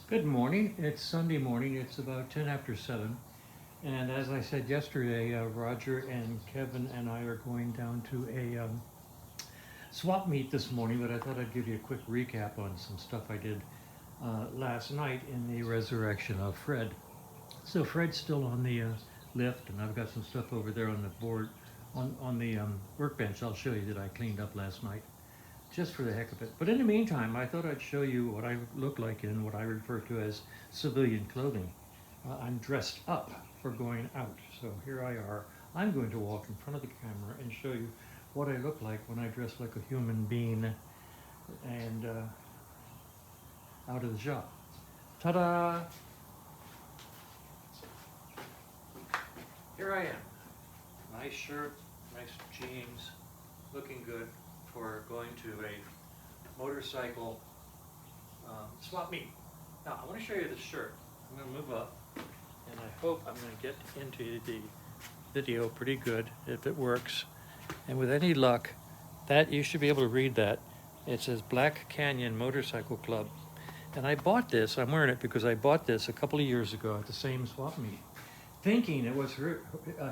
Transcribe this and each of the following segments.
Good morning. It's Sunday morning. It's about 10 after 7. And as I said yesterday, Roger and Kevin and I are going down to a swap meet this morning, but I thought I'd give you a quick recap on some stuff I did last night in the resurrection of Fred. So Fred's still on the lift, and I've got some stuff over there on the board, on the workbench I'll show you that I cleaned up last night, just for the heck of it. But in the meantime, I thought I'd show you what I look like in what I refer to as civilian clothing. I'm dressed up for going out. So here I are. I'm going to walk in front of the camera and show you what I look like when I dress like a human being and out of the shop. Ta-da! Here I am. Nice shirt, nice jeans, looking good for going to a motorcycle swap meet. Now, I want to show you the shirt. I'm going to move up, and I hope I'm going to get into the video pretty good if it works. And with any luck, that you should be able to read that. It says Black Canyon Motorcycle Club. And I bought this, I'm wearing it because I bought this a couple of years ago at the same swap meet, thinking it was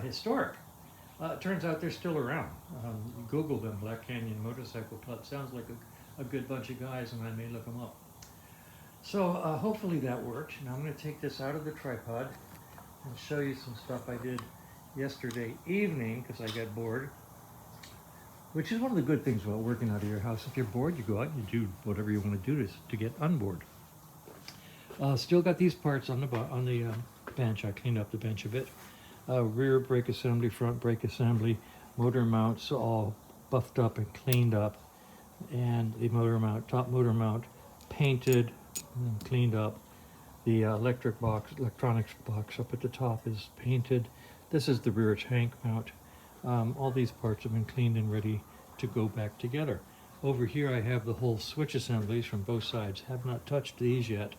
historic. It turns out they're still around. Google them, Black Canyon Motorcycle Club. Sounds like a good bunch of guys, and I may look them up. So hopefully that works. Now I'm going to take this out of the tripod and show you some stuff I did yesterday evening because I got bored, which is one of the good things about working out of your house. If you're bored, you go out and you do whatever you want to do to get unbored. Still got these parts on the bench. I cleaned up the bench a bit. Rear brake assembly, front brake assembly, motor mounts all buffed up and cleaned up, and the motor mount, top motor mount, painted and cleaned up. The electronics box up at the top is painted. This is the rear tank mount. All these parts have been cleaned and ready to go back together. Over here I have the whole switch assemblies from both sides. Have not touched these yet,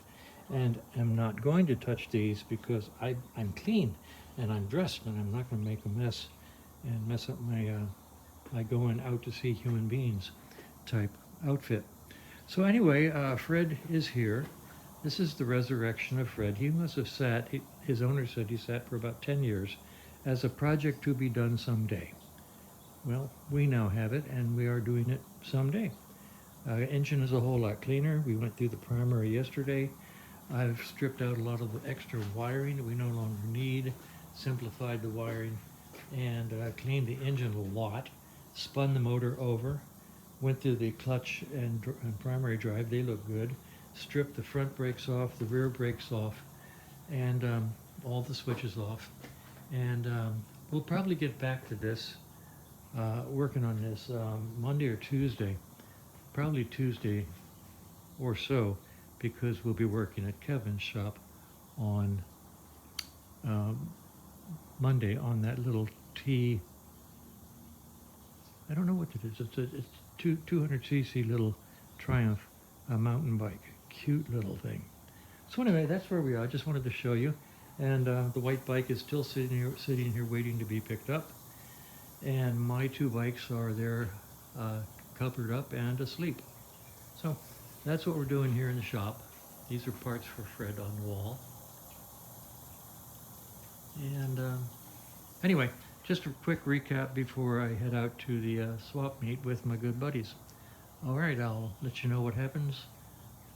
and am not going to touch these because I'm clean and I'm dressed, and I'm not going to make a mess and mess up my going out to see human beings type outfit. So anyway, Fred is here. This is the resurrection of Fred. He must have sat, his owner said he sat for about 10 years as a project to be done someday. Well, we now have it, and we are doing it someday. Engine is a whole lot cleaner. We went through the primary yesterday. I've stripped out a lot of the extra wiring that we no longer need, simplified the wiring, and cleaned the engine a lot, spun the motor over, went through the clutch and primary drive. They look good. Stripped the front brakes off, the rear brakes off, and all the switches off. And we'll probably get back to this, working on this Monday or Tuesday, probably Tuesday or so, because we'll be working at Kevin's shop on Monday on that little T, I don't know what it is. It's 200cc little Triumph mountain bike. Cute little thing. So anyway, that's where we are. I just wanted to show you. And the white bike is still sitting here waiting to be picked up. And my two bikes are there covered up and asleep. So that's what we're doing here in the shop. These are parts for Fred on the wall. And anyway, just a quick recap before I head out to the swap meet with my good buddies. All right, I'll let you know what happens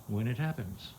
when it happens.